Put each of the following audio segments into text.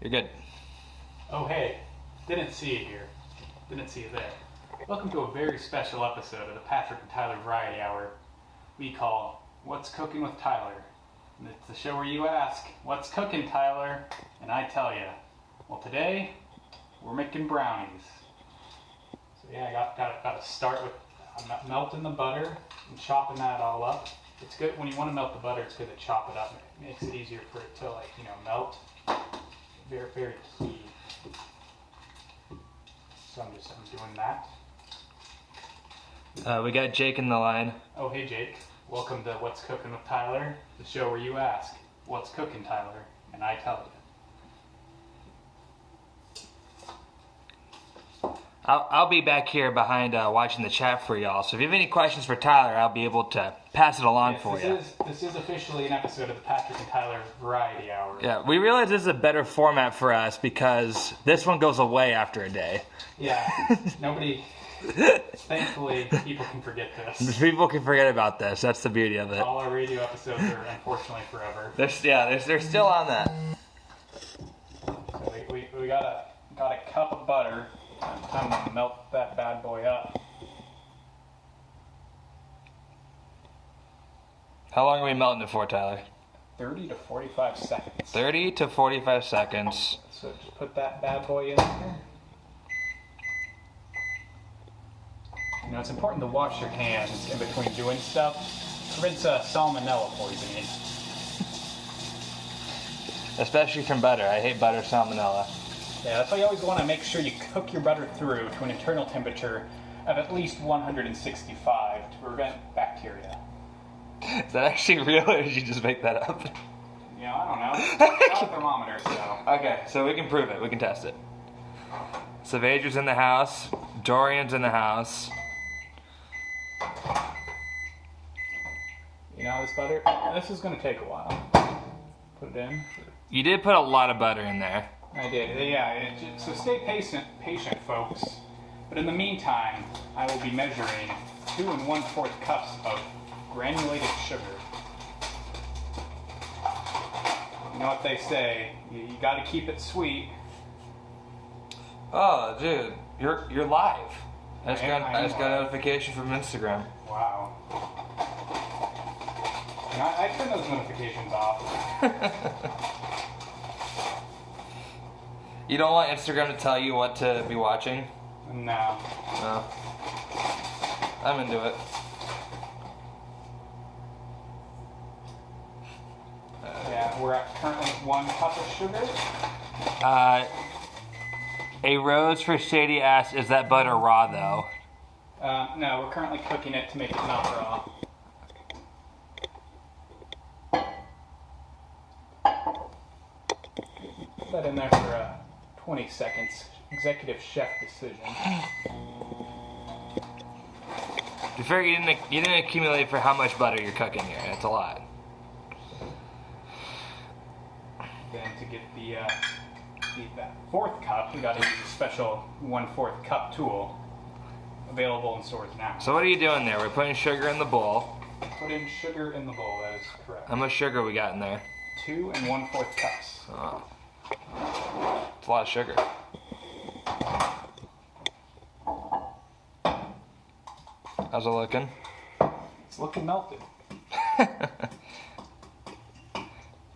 You're good. Oh hey, didn't see you here. Didn't see you there. Welcome to a very special episode of the Patrick and Tyler Variety Hour we call What's Cooking with Tyler. And it's the show where you ask, what's cooking, Tyler? And I tell you. Well, today, we're making brownies. So yeah, I got to start with melting the butter and chopping that all up. It's good, when you want to melt the butter, it's good to chop it up. It makes it easier for it to melt. Very, very key. So I'm doing that. We got Jake in the line. Oh, hey Jake. Welcome to What's Cooking with Tyler, the show where you ask, what's cooking, Tyler? And I tell you. I'll be back here behind watching the chat for y'all. So if you have any questions for Tyler, I'll be able to pass it along for you. This is officially an episode of the Patrick and Tyler Variety Hour. Yeah, we realize this is a better format for us because this one goes away after a day. Yeah, thankfully, people can forget this. People can forget about this. That's the beauty of it. All our radio episodes are unfortunately forever. They're still on that. So we got a cup of butter. Time to melt that bad boy up. How long are we melting it for, Tyler? 30 to 45 seconds. 30 to 45 seconds. So just put that bad boy in there. You know, it's important to wash your hands in between doing stuff. Prevents salmonella poisoning. Especially from butter. I hate butter salmonella. Yeah, that's why you always want to make sure you cook your butter through to an internal temperature of at least 165 to prevent bacteria. Is that actually real, or did you just make that up? You know, I don't know. I have a thermometer, so. Okay, so we can prove it. We can test it. Savager's in the house. Dorian's in the house. You know, this butter, this is going to take a while. Put it in. You did put a lot of butter in there. I did, yeah. So stay patient, folks. But in the meantime, I will be measuring 2 1/4 cups of granulated sugar. You know what they say? You got to keep it sweet. Oh, dude, you're live. I just got a live. notification from Instagram. Wow. And I turn those notifications off. You don't want Instagram to tell you what to be watching? No. No. I'm into it. Yeah, we're at currently 1 cup of sugar. A Rose for Shady asks, is that butter raw though? No, we're currently cooking it to make it melt raw. Put that in there for 20 seconds. Executive chef decision. You figure you didn't accumulate for how much butter you're cooking here. That's a lot. Then to get that 4th cup, we got to use a special 1/4 cup tool available in stores now. So what are you doing there? We're putting sugar in the bowl. Put in sugar in the bowl. That is correct. How much sugar we got in there? 2 1/4 cups. Oh. It's a lot of sugar. How's it looking? It's looking melted.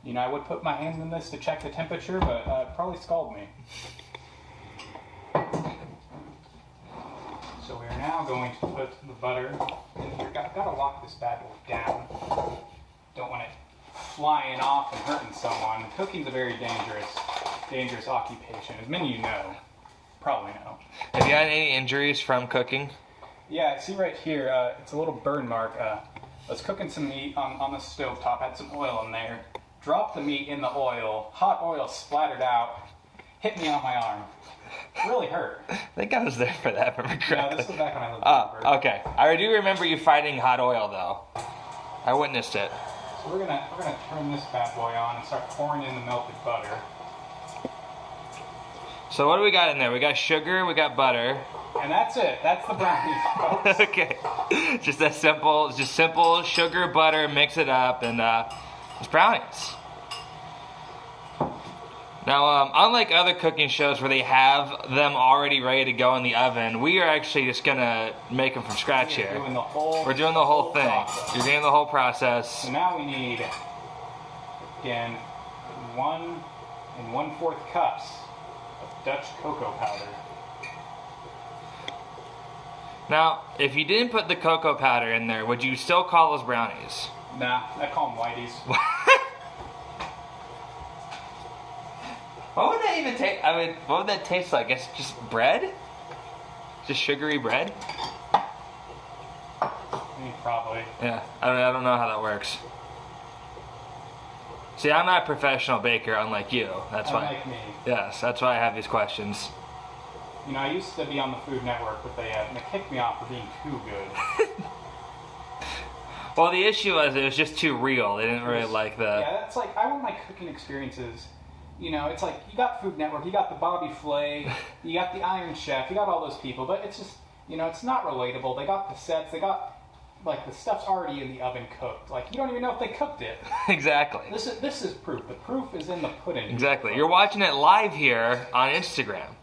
You know, I would put my hand in this to check the temperature, but it'd probably scald me. So we are now going to put the butter in here. Got to lock this bad boy down. Don't want it flying off and hurting someone. Cooking's a very dangerous occupation, as many of you know. Probably know. Have you had any injuries from cooking? Yeah, see right here, it's a little burn mark. I was cooking some meat on the stovetop, had some oil in there. Dropped the meat in the oil, hot oil splattered out, hit me on my arm. Really hurt. I think I was there for that, if I remember correctly. Yeah, this was back when I lived in Denver. Okay. I do remember you fighting hot oil, though. I witnessed it. So we're gonna turn this bad boy on and start pouring in the melted butter. So what do we got in there? We got sugar, we got butter. And that's it. That's the brownies, folks. Okay. Just simple sugar, butter, mix it up, and it's brownies. Now, unlike other cooking shows where they have them already ready to go in the oven, we are actually just gonna make them from scratch here. We're doing the whole thing. Process. You're doing the whole process. So now we need, again, 1 1/4 cups of Dutch cocoa powder. Now, if you didn't put the cocoa powder in there, would you still call those brownies? Nah, I call them whiteys. What would that even taste? I mean, what would that taste like? It's just bread? Just sugary bread? Probably. Yeah, I don't know how that works. See, I'm not a professional baker, unlike you. That's why. Unlike me. Yes, that's why I have these questions. You know, I used to be on the Food Network, but they kicked me off for being too good. Well, the issue was it was just too real. They didn't really like the. Yeah, that's like, I want my cooking experiences. You know, it's like, you got Food Network, you got the Bobby Flay, you got the Iron Chef, you got all those people, but it's just, you know, it's not relatable. They got the sets, they got, like, the stuff's already in the oven cooked. Like, you don't even know if they cooked it. Exactly. This is proof. The proof is in the pudding. Exactly. You're watching it live here on Instagram.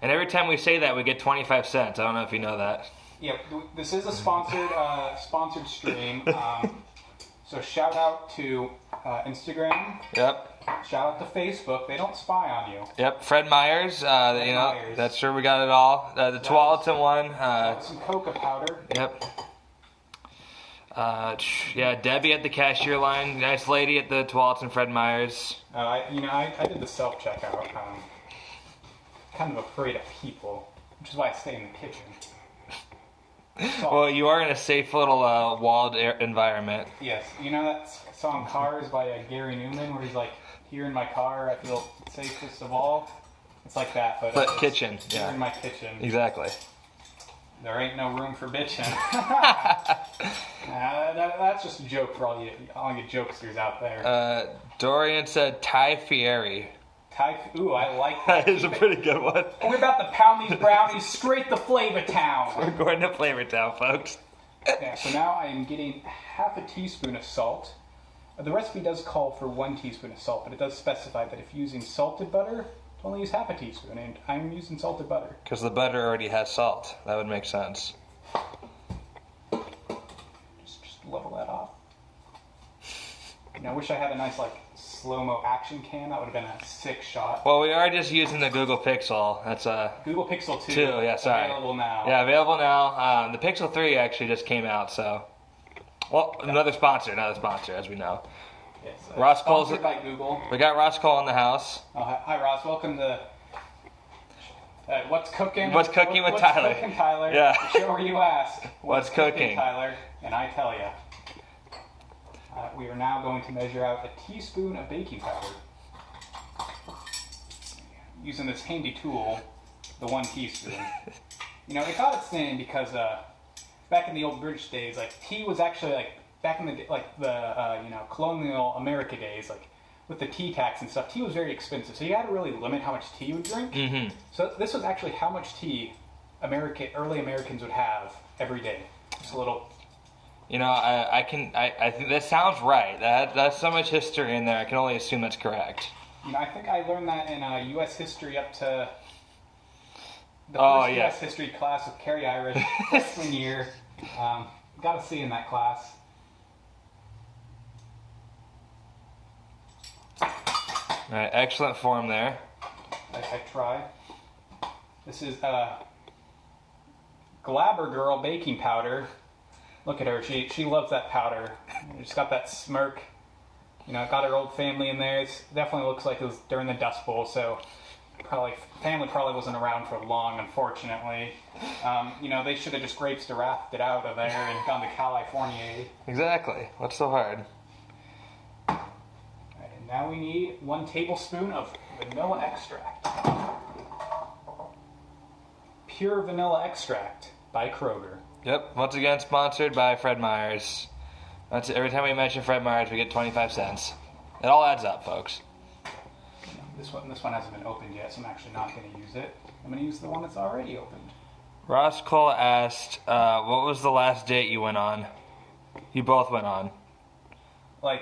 And every time we say that, we get 25 cents. I don't know if you know that. Yeah, this is a sponsored stream. So shout out to Instagram. Yep. Shout out to Facebook. They don't spy on you. Yep. Fred Myers. Myers. That's sure we got it all. The Tualatin one. Some cocoa powder. Yep. Yeah, Debbie at the cashier line. Nice lady at the Tualatin Fred Myers. I did the self checkout. Kind of afraid of people, which is why I stay in the kitchen. Well, you are in a safe little walled environment. Yes, you know that song "Cars" by Gary Newman, where he's like, "Here in my car, I feel safest of all." It's like that, but kitchen. Here Yeah. in my kitchen, Exactly. there ain't no room for bitching. That's just a joke for all you jokesters out there. Dorian said Thai Fieri. Ooh, I like that. That is a pretty good one. We're about to pound these brownies straight to Flavor Town. We're going to Flavor Town, folks. Yeah, so now I am getting half a teaspoon of salt. The recipe does call for 1 teaspoon of salt, but it does specify that if using salted butter, to only use half a teaspoon, and I'm using salted butter. Because the butter already has salt. That would make sense. Just level that off. You know, I wish I had a nice, like, slow-mo action cam. That would have been a sick shot. Well, we are just using the Google Pixel. That's Google Pixel 2. 2, yeah, sorry. Available now. Yeah, available now. The Pixel 3 actually just came out, so. Well, another sponsor, as we know. Yes, Ross Cole's sponsored by Google. We got Ross Cole in the house. Oh, hi, Ross. Welcome to What's Cooking? What's Cooking with What's Tyler? Cooking, Tyler? Yeah. The show where you ask, What's cooking? Tyler? And I tell you. We are now going to measure out a teaspoon of baking powder. Using this handy tool, the 1 teaspoon. You know, it got its name because back in the old British days, like, tea was actually, like, back in the colonial America days, like, with the tea tax and stuff, tea was very expensive. So you had to really limit how much tea you would drink. Mm-hmm. So this was actually how much tea early Americans would have every day. Just a little. You know, I think that sounds right. That's so much history in there. I can only assume that's correct. You know, I think I learned that in U.S. history up to the first U.S. history class with Carrie Irish freshman year. Got a C in that class. All right, excellent form there. I try. This is Glabber Girl baking powder. Look at her. She loves that powder. She's got that smirk. You know, got her old family in there. It definitely looks like it was during the Dust Bowl, so family probably wasn't around for long, unfortunately. You know, they should have just grapes to wrapped it out of there and gone to California. Exactly. What's so hard? All right, and now we need 1 tablespoon of vanilla extract. Pure vanilla extract by Kroger. Yep. Once again, sponsored by Fred Myers. Every time we mention Fred Myers, we get 25 cents. It all adds up, folks. This one hasn't been opened yet, so I'm actually not going to use it. I'm going to use the one that's already opened. Ross Cole asked, what was the last date you went on? You both went on. Like,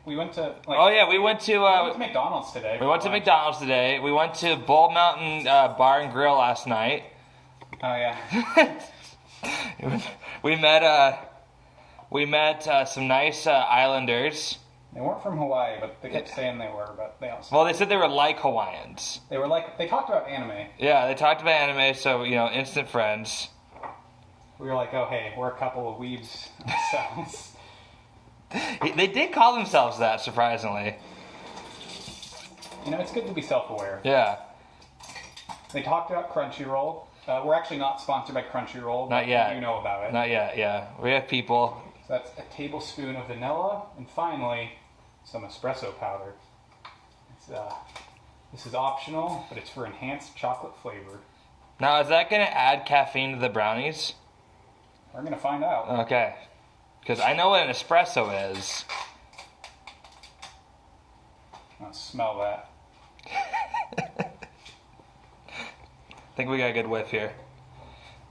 We went to like. Oh yeah, we went to McDonald's today. we went to McDonald's today. We went to Bull Mountain Bar and Grill last night. Oh yeah. we met some nice Islanders. They weren't from Hawaii, but they kept saying they were. But they also. Well, they said they were like Hawaiians. They were like they talked about anime. Yeah, they talked about anime, so instant friends. We were like, oh hey, we're a couple of weebs ourselves. They did call themselves that, surprisingly. It's good to be self-aware. Yeah. They talked about Crunchyroll. We're actually not sponsored by Crunchyroll. Not yet. You know about it. Not yet, yeah. We have people. So that's a tablespoon of vanilla, and finally, some espresso powder. This is optional, but it's for enhanced chocolate flavor. Now, is that going to add caffeine to the brownies? We're going to find out. Okay. Because I know what an espresso is. Let's smell that. I think we got a good whiff here.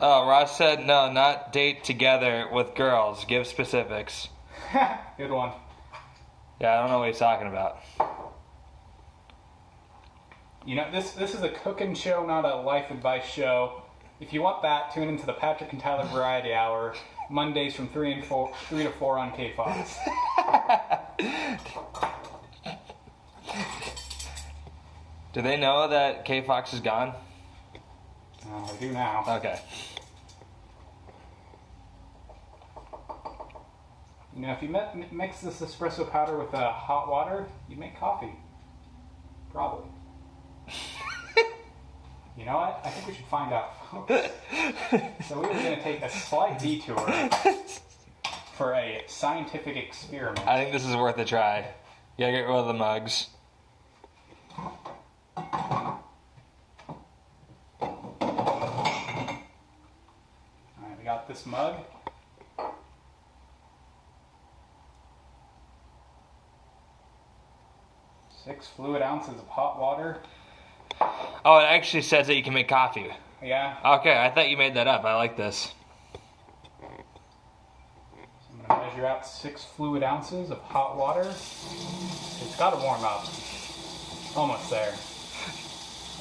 Oh, Ross said, no, not date together with girls. Give specifics. Good one. Yeah, I don't know what he's talking about. This is a cooking show, not a life advice show. If you want that, tune into the Patrick and Tyler Variety Hour, Mondays from 3 to 4 on K-Fox. Do they know that K-Fox is gone? They do now. Okay. If you mix this espresso powder with hot water, you make coffee. Probably. You know what? I think we should find out, folks. So we were going to take a slight detour for a scientific experiment. I think this is worth a try. You gotta get rid of the mugs. Alright, we got this mug. Six fluid ounces of hot water. Oh, it actually says that you can make coffee. Yeah. Okay, I thought you made that up. I like this. So I'm going to measure out 6 fluid ounces of hot water. It's got to warm up. Almost there.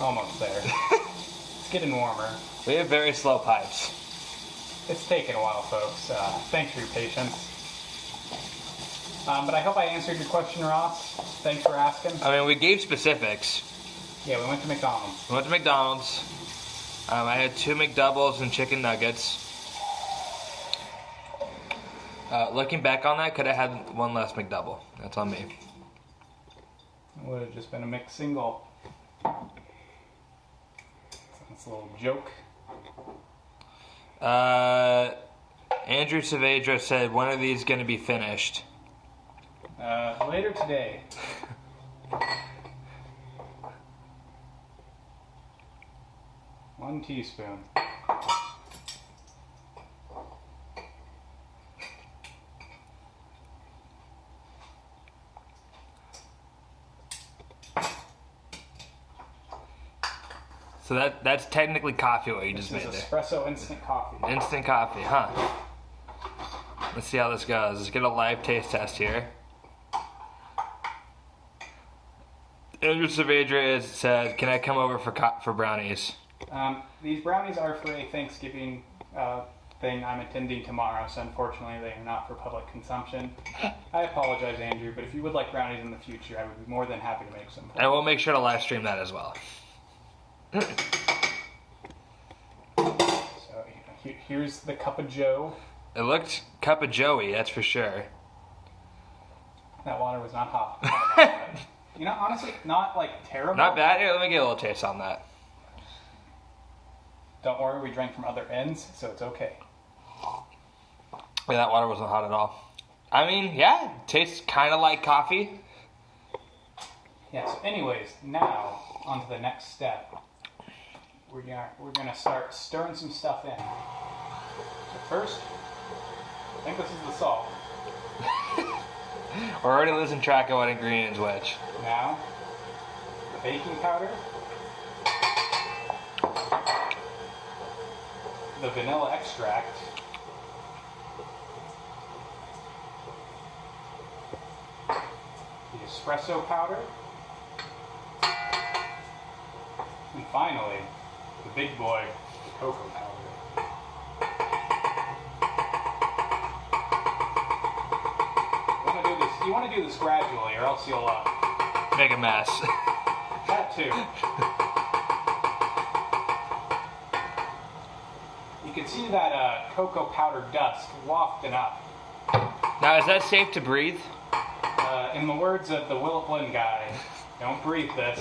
Almost there. It's getting warmer. We have very slow pipes. It's taken a while, folks. Thanks for your patience. But I hope I answered your question, Ross. Thanks for asking. I mean, we gave specifics. Yeah, we went to McDonald's. We went to McDonald's. I had 2 McDoubles and chicken nuggets. Looking back on that, could have had 1 less McDouble. That's on me. It would have just been a mixed single. That's a little joke. Andrew Saavedra said, when are these going to be finished? Later today. 1 teaspoon. So that's technically coffee what you just This made is there. espresso instant coffee. Instant coffee, huh? Let's see how this goes. Let's get a live taste test here. Andrew Saavedra said, can I come over for brownies? These brownies are for a Thanksgiving thing I'm attending tomorrow, so unfortunately they are not for public consumption. I apologize, Andrew, but if you would like brownies in the future, I would be more than happy to make some. And we'll make sure to live stream that as well. So here's the cup of joe. It looked cup of joey, that's for sure. That water was not hot. Honestly, not like terrible. Not bad. Here, let me get a little taste on that. Don't worry, we drank from other ends, so it's okay. Yeah, that water wasn't hot at all. I mean, yeah, it tastes kind of like coffee. Yeah, so anyways, now on to the next step. We're gonna start stirring some stuff in. So first, I think this is the salt. We're already losing track of what ingredients which. Now, the baking powder, the vanilla extract, espresso powder. And finally, the big boy, the cocoa powder. You want to do this gradually, or else you'll make a mess. That too. You can see that cocoa powder dust wafting up. Now, is that safe to breathe? In the words of the Will It Blend guy, don't breathe this.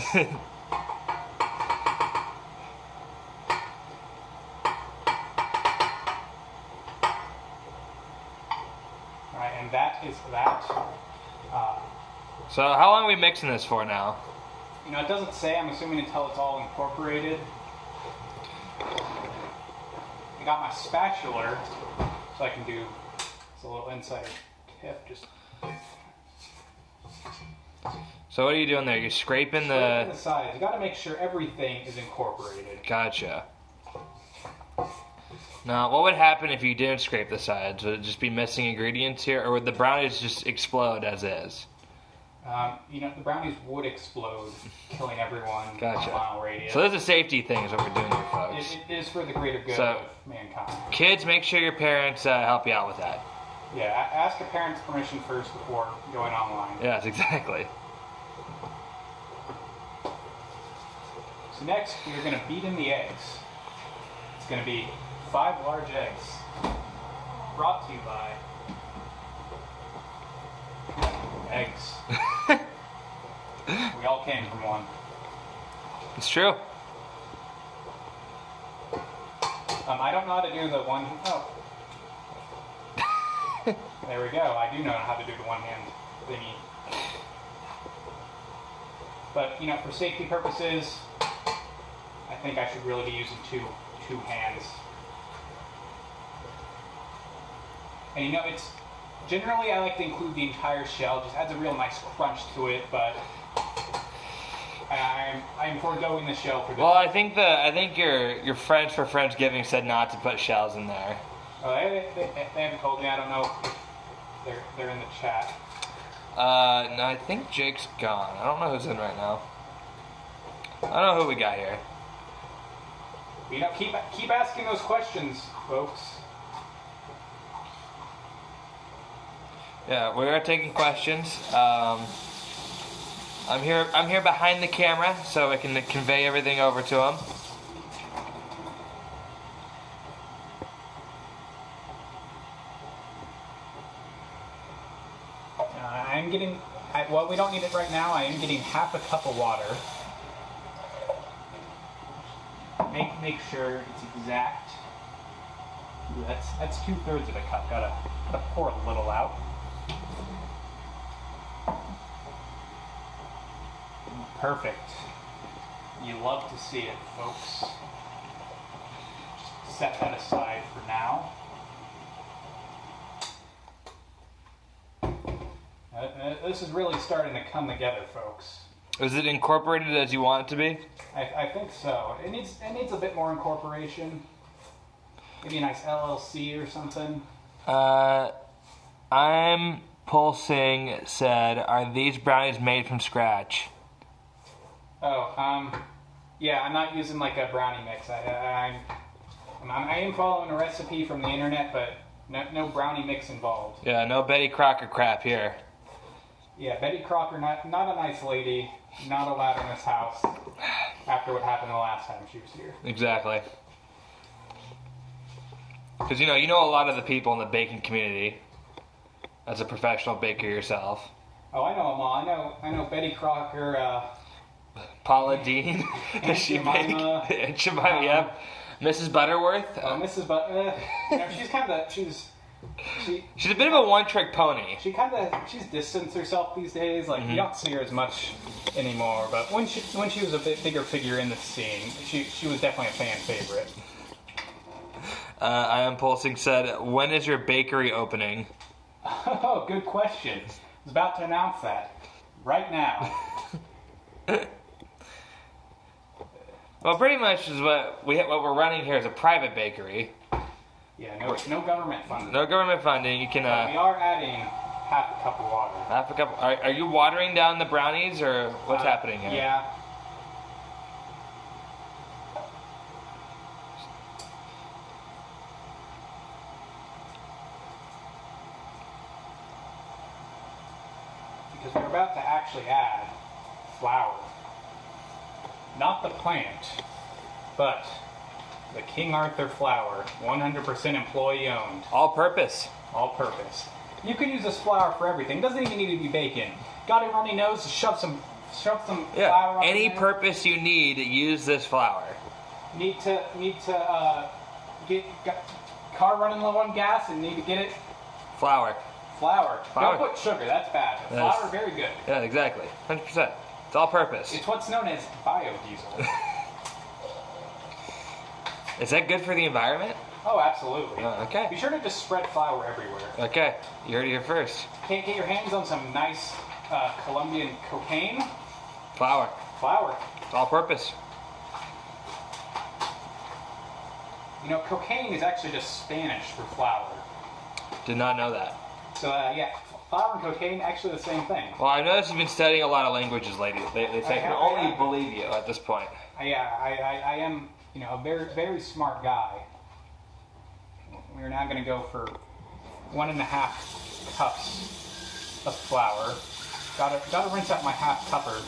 Alright, and that is that. So how long are we mixing this for now? You know, it doesn't say. I'm assuming until it's all incorporated. I got my spatula, so I can do. It's a little insider tip. Just. So what are you doing there? You're scraping the sides. You got to make sure everything is incorporated. Gotcha. Now, what would happen if you didn't scrape the sides? Would it just be missing ingredients here, or would the brownies just explode as is? You know, the brownies would explode, killing everyone. Gotcha. In a mile radius. So there's a safety thing is what we're doing here, folks. It is for the greater good of mankind. Kids, make sure your parents help you out with that. Yeah, ask a parent's permission first before going online. Yes, exactly. So next, we're going to beat in the eggs. It's going to be 5 large eggs. Brought to you by eggs. We all came from one. It's true. I don't know how to do the one. Oh. There we go. I do know how to do the one-hand thingy. But, you know, for safety purposes, I think I should really be using two hands. And, you know, it's... Generally, I like to include the entire shell. Just adds a real nice crunch to it, but... I'm foregoing the shell for this. Well, I think your friends for Friendsgiving said not to put shells in there. Oh, they haven't told me. I don't know if they're in the chat. No, I think Jake's gone. I don't know who's in right now. I don't know who we got here. You know, keep asking those questions, folks. Yeah, we are taking questions. I'm here behind the camera, so I can convey everything over to him. I'm getting. Well, we don't need it right now. I am getting half a cup of water. Make sure it's exact. Ooh, that's 2/3 of a cup. Gotta pour a little out. Perfect. You love to see it, folks. Just set that aside for now. This is really starting to come together, folks. Is it incorporated as you want it to be? I think so. It needs a bit more incorporation. Maybe a nice LLC or something. I'm Pulsing said, are these brownies made from scratch? Oh, yeah, I'm not using like a brownie mix. I am following a recipe from the internet, but no brownie mix involved. Yeah, no Betty Crocker crap here. Yeah, Betty Crocker, not a nice lady, not allowed in this house after what happened the last time she was here. Exactly. Because you know a lot of the people in the baking community as a professional baker yourself. Oh, I know them all. I know Betty Crocker. Paula Dean. Aunt Jemima. Aunt Jemima, yep. Mrs. Butterworth. Mrs. Butterworth. You know, she's kind of she's a bit of a one-trick pony. She's distanced herself these days. Like you don't see her as much anymore. But when she was a bit bigger figure in the scene, she was definitely a fan favorite. I am Pulsing said, when is your bakery opening? Oh, good question. I was about to announce that right now. Well, pretty much is what we're running here is a private bakery. Yeah, no government funding. No government funding. You can. We are adding half a cup of water. Half a cup. Are you watering down the brownies, or what's happening here? Yeah. Because we're about to actually add flour. Not the plant, but the King Arthur flour, 100% employee owned. All purpose. All purpose. You can use this flour for everything. It doesn't even need to be bacon. Got a runny nose? Shove some flour on Any there. purpose you need, use this flour. Need to get car running low on gas and need to get it. Flour. Flour. Flour. Don't put sugar. That's bad. Yes. Flour, very good. Yeah, exactly. 100%. It's all purpose. It's what's known as biodiesel. Is that good for the environment? Oh, absolutely. Okay. Be sure to just spread flour everywhere. Okay. You heard it here first. Can't get your hands on some nice Colombian cocaine? Flour. Flour. It's all purpose. You know, cocaine is actually just Spanish for flour. Did not know that. So, yeah, flour and cocaine, actually the same thing. Well, I've noticed you've been studying a lot of languages lately. They say I can only believe you at this point. Yeah, I am, a very, very smart guy. We're now going to go for 1.5 cups of flour. Gotta rinse out my half cupper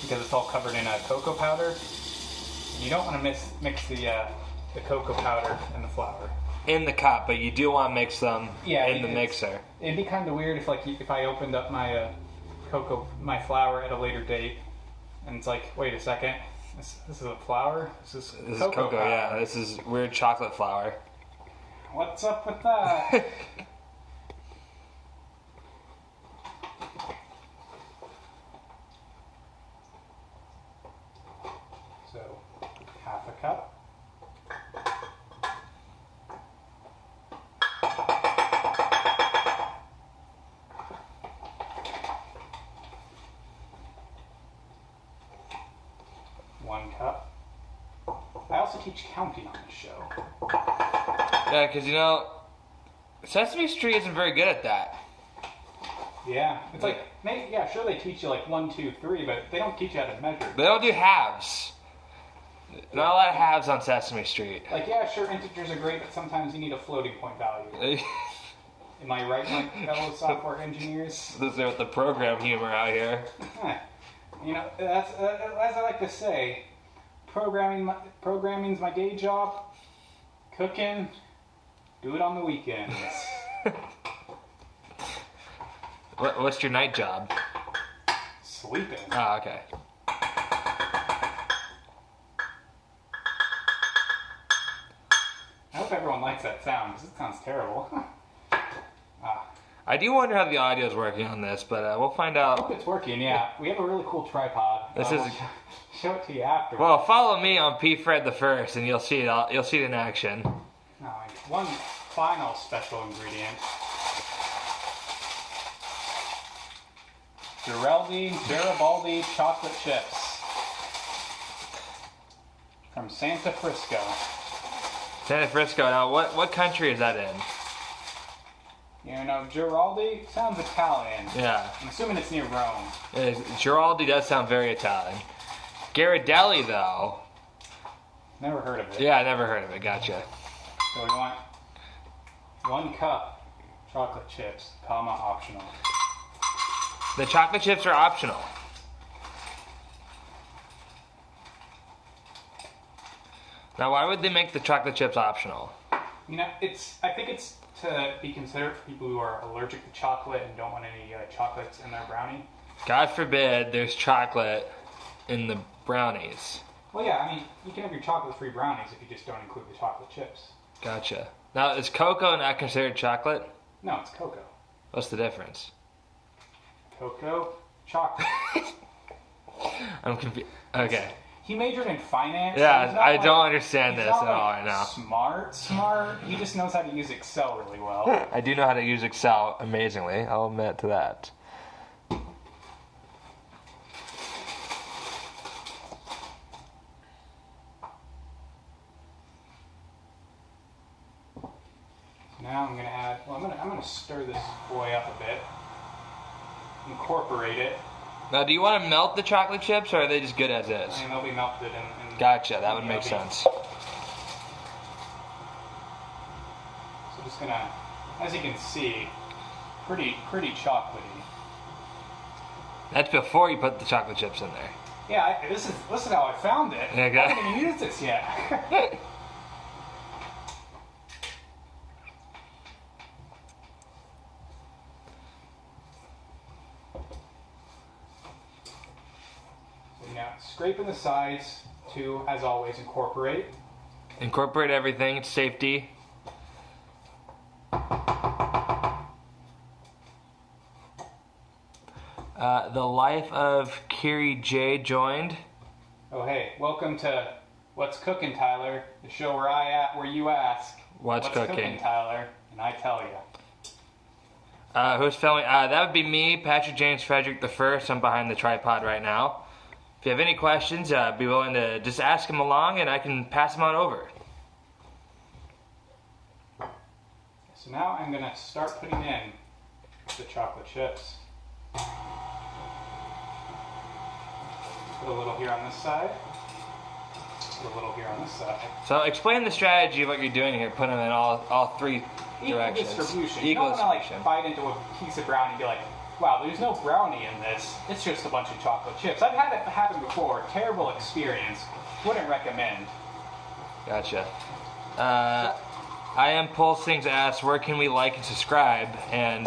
because it's all covered in cocoa powder. You don't want to mix the cocoa powder and the flour In the cup, but you do want to mix them in the mixer. It'd be kind of weird if I opened up my flour at a later date, and it's like, wait a second, this is a flour. This is cocoa. Powder. Yeah. This is weird chocolate flour. What's up with that? So, half a cup. One cup. I also teach counting on this show. Yeah, because Sesame Street isn't very good at that. Yeah, it's like, sure they teach you like 1, 2, 3, but they don't teach you how to measure. They don't do halves. Not a lot of halves on Sesame Street. Like, yeah, sure, integers are great, but sometimes you need a floating point value. Am I right, my fellow software engineers? This is with the program humor out here. That's as I like to say, programming's my day job. Cooking, do it on the weekends. What's your night job? Sleeping. Oh, okay. I hope everyone likes that sound, because it sounds terrible. I do wonder how the audio is working on this, but we'll find out. I hope it's working, yeah. We have a really cool tripod. We'll show it to you after. Well, follow me on P-Fred the First, and you'll see it. You'll see it in action. One final special ingredient. Garibaldi chocolate chips. From Santa Frisco. Santa Frisco. Now, what country is that in? Giraldi sounds Italian. Yeah. I'm assuming it's near Rome. Giraldi does sound very Italian. Ghirardelli, though. Never heard of it. Yeah, I never heard of it. Gotcha. So we want 1 cup chocolate chips, optional. The chocolate chips are optional. Now, why would they make the chocolate chips optional? I think it's to be considered for people who are allergic to chocolate and don't want any chocolates in their brownie. God forbid there's chocolate in the brownies. Well, yeah, you can have your chocolate-free brownies if you just don't include the chocolate chips. Gotcha. Now, is cocoa not considered chocolate? No, it's cocoa. What's the difference? Cocoa, chocolate. I'm confused. Okay. He majored in finance. Yeah, I don't understand this at all right now. Smart. He just knows how to use Excel really well. I do know how to use Excel amazingly. I'll admit to that. Now I'm gonna add. Well, I'm gonna stir this boy up a bit. Incorporate it. Now, do you want to melt the chocolate chips, or are they just good as is? And they'll be melted in Gotcha. That would make sense. So just gonna, as you can see, pretty chocolatey. That's before you put the chocolate chips in there. Yeah, this is how I found it. Okay. I haven't even used this yet. Now, scraping the sides to, as always, incorporate. Incorporate everything. It's safety. The life of Kiri J joined. Oh, hey, welcome to What's Cooking, Tyler? The show where you ask, What's cooking, Tyler? And I tell you. Who's filming? That would be me, Patrick James Frederick the First. I'm behind the tripod right now. If you have any questions, be willing to just ask them along, and I can pass them on over. So now I'm gonna start putting in the chocolate chips. Put a little here on this side. Put a little here on this side. So explain the strategy of what you're doing here, putting them in all three directions. Distribution. Equal you don't want distribution. to bite into a piece of brownie and be like, wow, there's no brownie in this. It's just a bunch of chocolate chips. I've had it happen before. Terrible experience. Wouldn't recommend. Gotcha. I am Pulsing's asked, where can we like and subscribe? And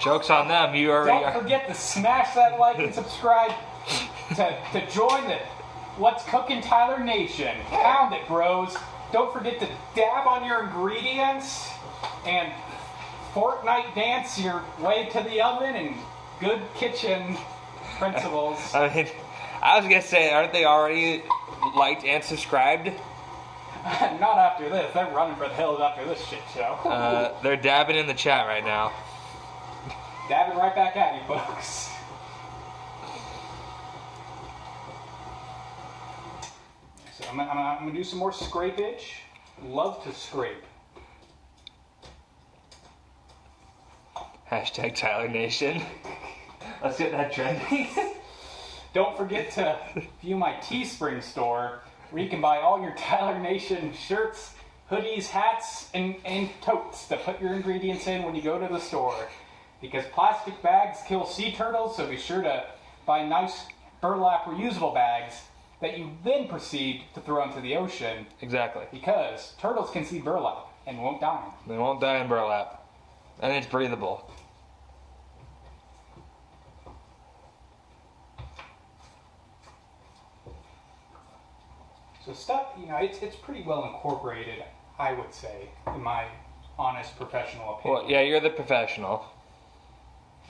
joke's on them. You already Don't forget to smash that like and subscribe to join the What's Cooking Tyler Nation. Pound it, bros. Don't forget to dab on your ingredients and Fortnite dance your way to the oven and good kitchen principles. I mean, I was gonna say, aren't they already liked and subscribed? Not after this. They're running for the hills after this shit show. They're dabbing in the chat right now. Dabbing right back at you, folks. So I'm gonna do some more scrapage. Love to scrape. Hashtag Tyler Nation. Let's get that trending. Don't forget to view my Teespring store, where you can buy all your Tyler Nation shirts, hoodies, hats, and totes to put your ingredients in when you go to the store. Because plastic bags kill sea turtles, so be sure to buy nice burlap reusable bags that you then proceed to throw into the ocean. Exactly. Because turtles can see burlap and won't die. They won't die in burlap. And it's breathable. So stuff, it's pretty well incorporated, I would say, in my honest professional opinion. Well, yeah, you're the professional.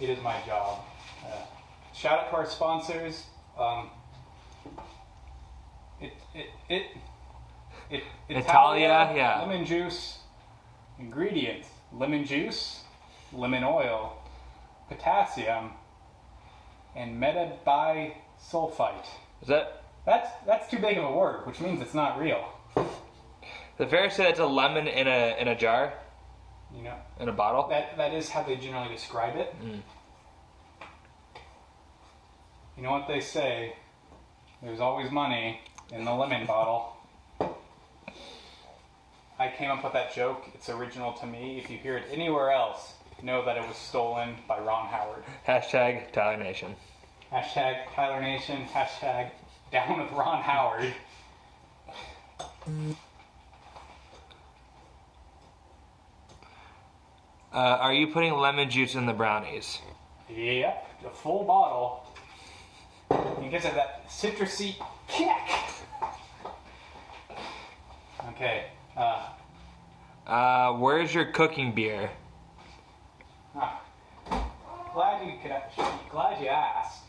It is my job. Shout out to our sponsors. Italia, yeah. Lemon juice. Ingredients: lemon juice, lemon oil, potassium, and metabisulfite. Is that? That's too big of a word, which means it's not real. The fair say it's a lemon in a jar? In a bottle? That is how they generally describe it. Mm. You know what they say? There's always money in the lemon bottle. I came up with that joke. It's original to me. If you hear it anywhere else, know that it was stolen by Ron Howard. Hashtag Tyler Nation. Hashtag Tyler Nation. Hashtag down with Ron Howard. Are you putting lemon juice in the brownies? Yep, a full bottle. It gives it that citrusy kick. Okay. Where's your cooking beer? Glad you asked.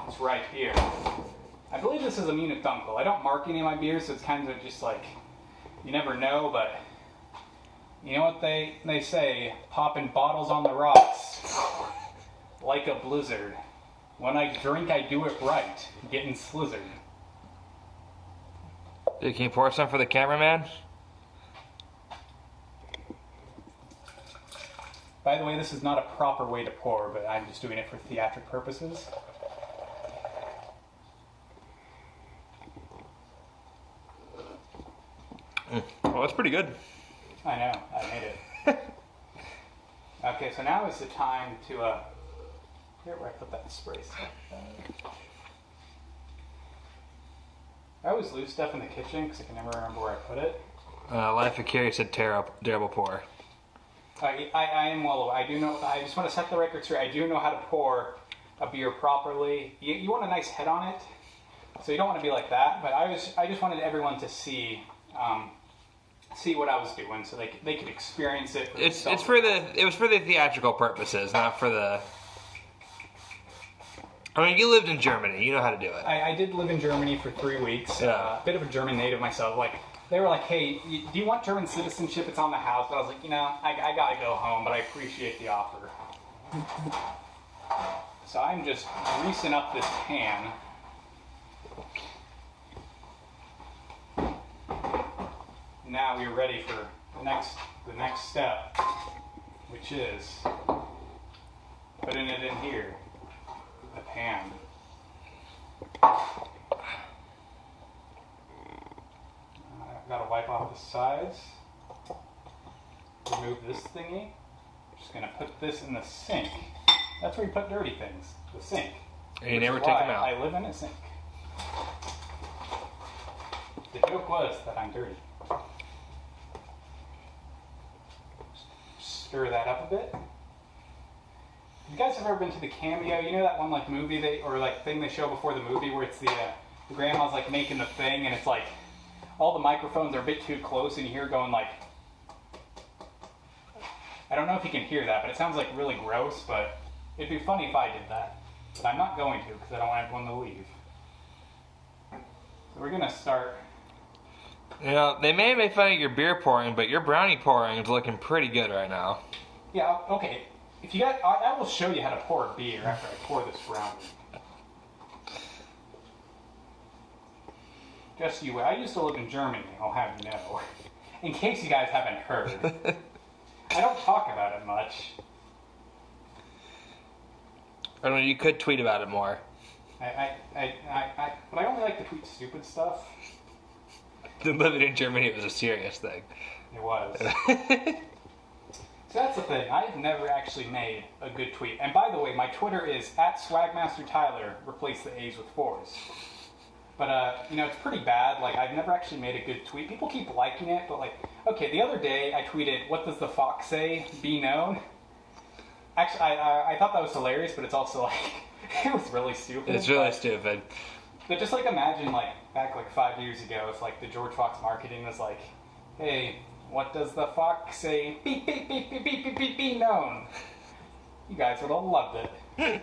It's right here. I believe this is a Munich Dunkel. I don't mark any of my beers, so it's kind of just like, you never know, but you know what they say, popping bottles on the rocks like a blizzard. When I drink, I do it right, getting slizzard. Dude, can you pour some for the cameraman? By the way, this is not a proper way to pour, but I'm just doing it for theatric purposes. Oh, that's pretty good. I know, I made it. Okay, so now is the time to, here where I put that spray stuff. I always lose stuff in the kitchen because I can never remember where I put it. Life of Carrie said terrible pour. I am well aware. I do know, I just want to set the record straight. I do know how to pour a beer properly. You want a nice head on it, so you don't want to be like that, but I just wanted everyone to see what I was doing so they could experience it. It was for the theatrical purposes, not for the... I mean, you lived in Germany. You know how to do it. I did live in Germany for 3 weeks. Yeah. A bit of a German native myself. Like, they were like, hey, do you want German citizenship? It's on the house. But I was like, I gotta go home, but I appreciate the offer. So I'm just greasing up this pan. Now we're ready for the next step, which is putting it in here. The pan. I've got to wipe off the sides. Remove this thingy. Just going to put this in the sink. That's where you put dirty things. The sink. And you never take them out. I live in a sink. The joke was that I'm dirty. Stir that up a bit. You guys have ever been to the Cameo? You know that one like movie thing they show before the movie where it's the grandma's like making the thing and it's like all the microphones are a bit too close and you hear going like, I don't know if you can hear that, but it sounds like really gross, but it'd be funny if I did that. But I'm not going to because I don't want everyone to leave. So we're going to start. You know, they may make fun of your beer pouring, but your brownie pouring is looking pretty good right now. Yeah, okay. If you got, I will show you how to pour a beer after I pour this brownie. Just you, I used to live in Germany, I'll have you know. In case you guys haven't heard. I don't talk about it much. I mean, you could tweet about it more. But I only like to tweet stupid stuff. Living in Germany was a serious thing. It was. So that's the thing. I've never actually made a good tweet. And by the way, my Twitter is @SwagmasterTyler. Replace the A's with 4s. But it's pretty bad. Like, I've never actually made a good tweet. People keep liking it, but like, okay, the other day I tweeted, "What does the fox say? Be known." Actually, I thought that was hilarious, but it's also like it was really stupid. It's really stupid. But just like imagine like back like 5 years ago, if like the George Fox marketing was like, "Hey, what does the fox say? Beep, beep, beep, beep, beep, beep, beep, be known." You guys would have loved it.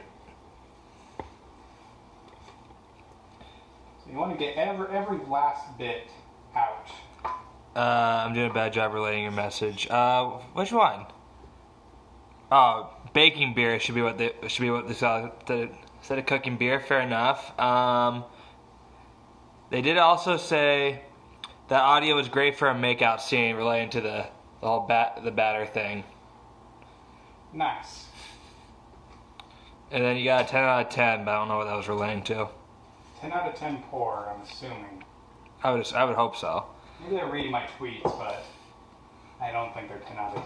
So you want to get every last bit out. I'm doing a bad job relaying your message. Which one? Baking beer should be what they sell instead of cooking beer. Fair enough. They did also say that audio was great for a makeout scene relating to the whole the batter thing. Nice. And then you got a 10 out of 10, but I don't know what that was relating to. 10 out of 10 pour, I'm assuming. I would hope so. Maybe they're reading my tweets, but I don't think they're 10 out of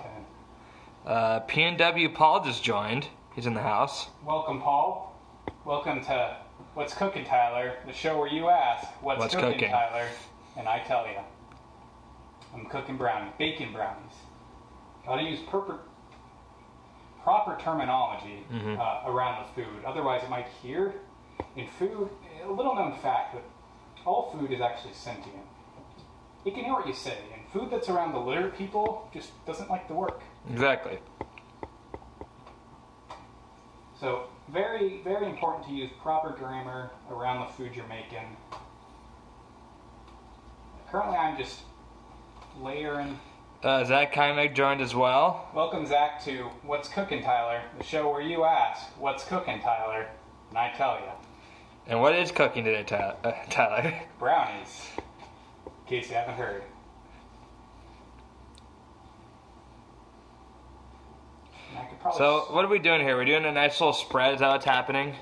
10. P&W Paul just joined. He's in the house. Welcome, Paul. Welcome to What's Cooking, Tyler, the show where you ask, What's cooking, Tyler? And I tell you. I'm cooking bacon brownies. Gotta use proper terminology around the food. Otherwise, it might hear. In food, a little known fact that all food is actually sentient. It can hear what you say, and food that's around the literate people just doesn't like the work. Exactly. So, very, very important to use proper grammar around the food you're making. Currently, I'm just layering. Zach Kymek joined as well. Welcome, Zach, to What's Cooking, Tyler, the show where you ask, What's cooking, Tyler? And I tell you. And what is cooking today, Tyler? Brownies. in case you haven't heard. And I could probably So, what are we doing here? We're doing a nice little spread. Is that what's happening?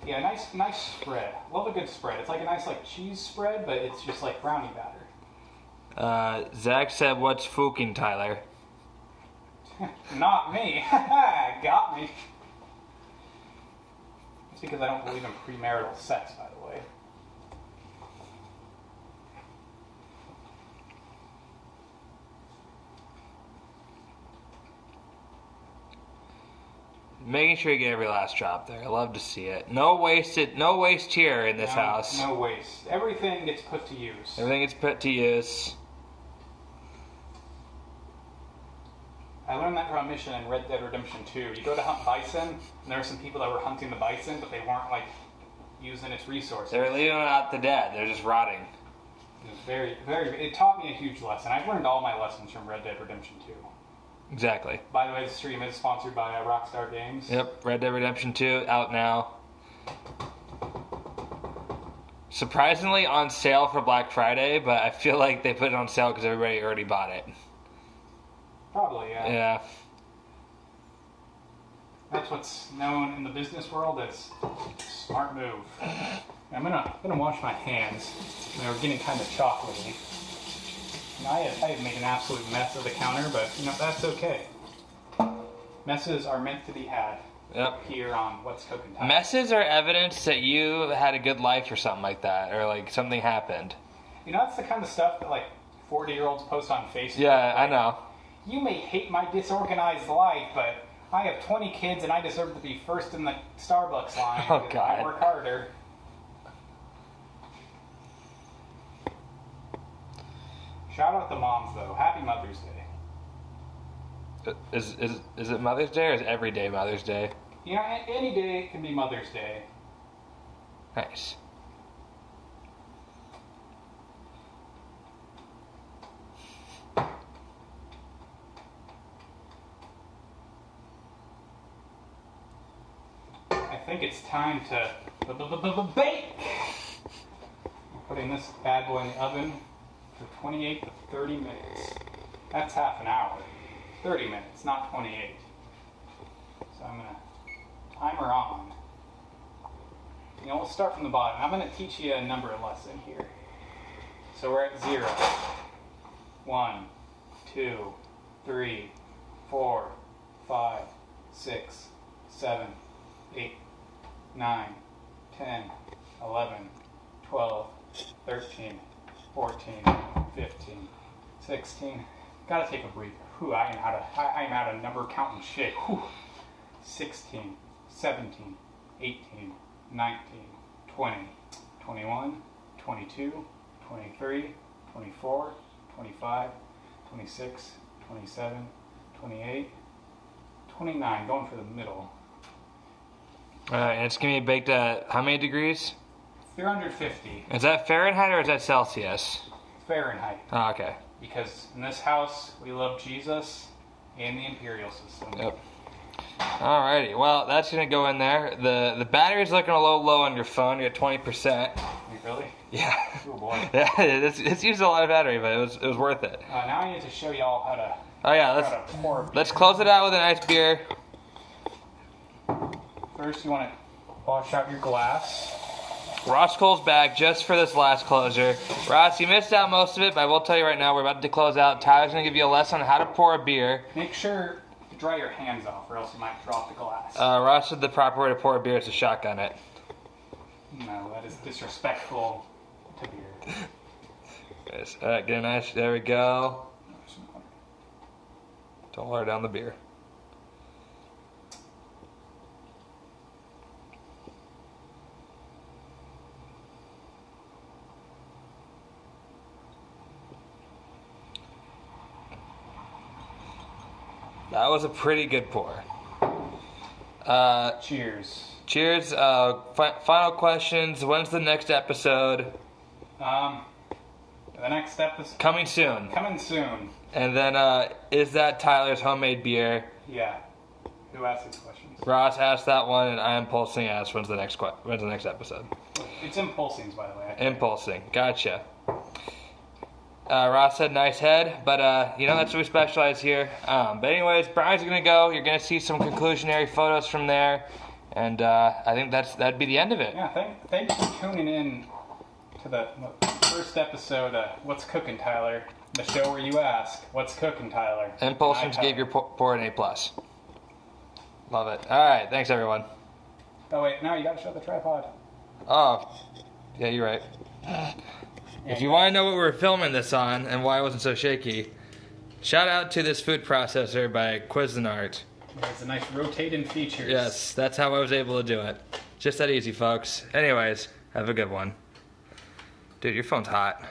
Yeah, nice spread. Love a good spread. It's like a nice cheese spread, but it's just like brownie batter. Zach said, "What's fooking, Tyler?" Not me. Got me. It's because I don't believe in premarital sex, by the way. Making sure you get every last drop there. I love to see it. No waste here in this house. No waste. Everything gets put to use. Everything gets put to use. I learned that from a mission in Red Dead Redemption 2. You go to hunt bison, and there were some people that were hunting the bison, but they weren't using its resources. They were leaving it out to dead. They're just rotting. It was very, very. It taught me a huge lesson. I've learned all my lessons from Red Dead Redemption 2. Exactly. By the way, the stream is sponsored by Rockstar Games. Yep, Red Dead Redemption 2 out now. Surprisingly on sale for Black Friday, but I feel like they put it on sale because everybody already bought it. Probably, yeah. Yeah. That's what's known in the business world as smart move. I'm gonna wash my hands. They were getting kind of chocolatey. I have made an absolute mess of the counter, but that's okay. Messes are meant to be had. Yep. Here on What's Cooking Time. Messes are evidence that you had a good life or something like that, or something happened. That's the kind of stuff that 40-year-olds post on Facebook. Yeah, I know. You may hate my disorganized life, but I have 20 kids and I deserve to be first in the Starbucks line. Oh, God. I work harder. Shout out the moms, though. Happy Mother's Day. Is it Mother's Day or is every day Mother's Day? Any day can be Mother's Day. Nice. I think it's time to bake! I'm putting this bad boy in the oven for 28 to 30 minutes. That's half an hour. 30 minutes, not 28. So I'm going to timer on. We'll start from the bottom. I'm going to teach you a number lesson here. So we're at 0. 1, 2, 3, 4, 5, 6, 7, 8, 9, 10, 11, 12, 13, 14, 15, 16. Gotta take a breather. Whew, I am out of number counting shit. Whew. 16, 17, 18, 19, 20, 21, 22, 23, 24, 25, 26, 27, 28, 29. Going for the middle. Alright, and it's going to be baked at how many degrees? 350 Is that Fahrenheit or is that Celsius? Fahrenheit. Oh, okay. Because in this house, we love Jesus and the imperial system. Yep. Alrighty, well, that's going to go in there. The battery's looking a little low on your phone. You're at 20%. Really? Yeah. Oh boy. Yeah, it's used a lot of battery, but it was worth it. Now I need to show y'all how to. Oh yeah, let's close it out with a nice beer. First, you want to wash out your glass. Ross Cole's back just for this last closer. Ross, you missed out most of it, but I will tell you right now, we're about to close out. Tyler's going to give you a lesson on how to pour a beer. Make sure to dry your hands off, or else you might drop the glass. Ross said the proper way to pour a beer is to shotgun it. No, that is disrespectful to beer. Yes. All right, get a nice. There we go. Don't water down the beer. That was a pretty good pour. Cheers. Cheers. Final questions. When's the next episode? The next step is Coming soon. coming soon. And then, is that Tyler's homemade beer? Yeah. Who asked these questions? Ross asked that one, and I am Pulsing asked when's the next episode. It's Impulsings, by the way. Impulsing. Gotcha. Ross said nice head, but you know, that's what we specialize here. But anyways, Brownies are gonna go. You're gonna see some conclusionary photos from there, and I think that'd be the end of it. Yeah, thanks for tuning in to the first episode of What's Cooking, Tyler? The show where you ask, what's cooking, Tyler? Impulsions gave your pour an A+. Love it. All right, thanks everyone. Oh wait, now you gotta show the tripod. Oh, yeah, you're right. If you want to know what we're filming this on and why it wasn't so shaky, shout out to this food processor by Cuisinart. It's a nice rotating features. Yes, that's how I was able to do it. Just that easy, folks. Anyways, have a good one. Dude, your phone's hot.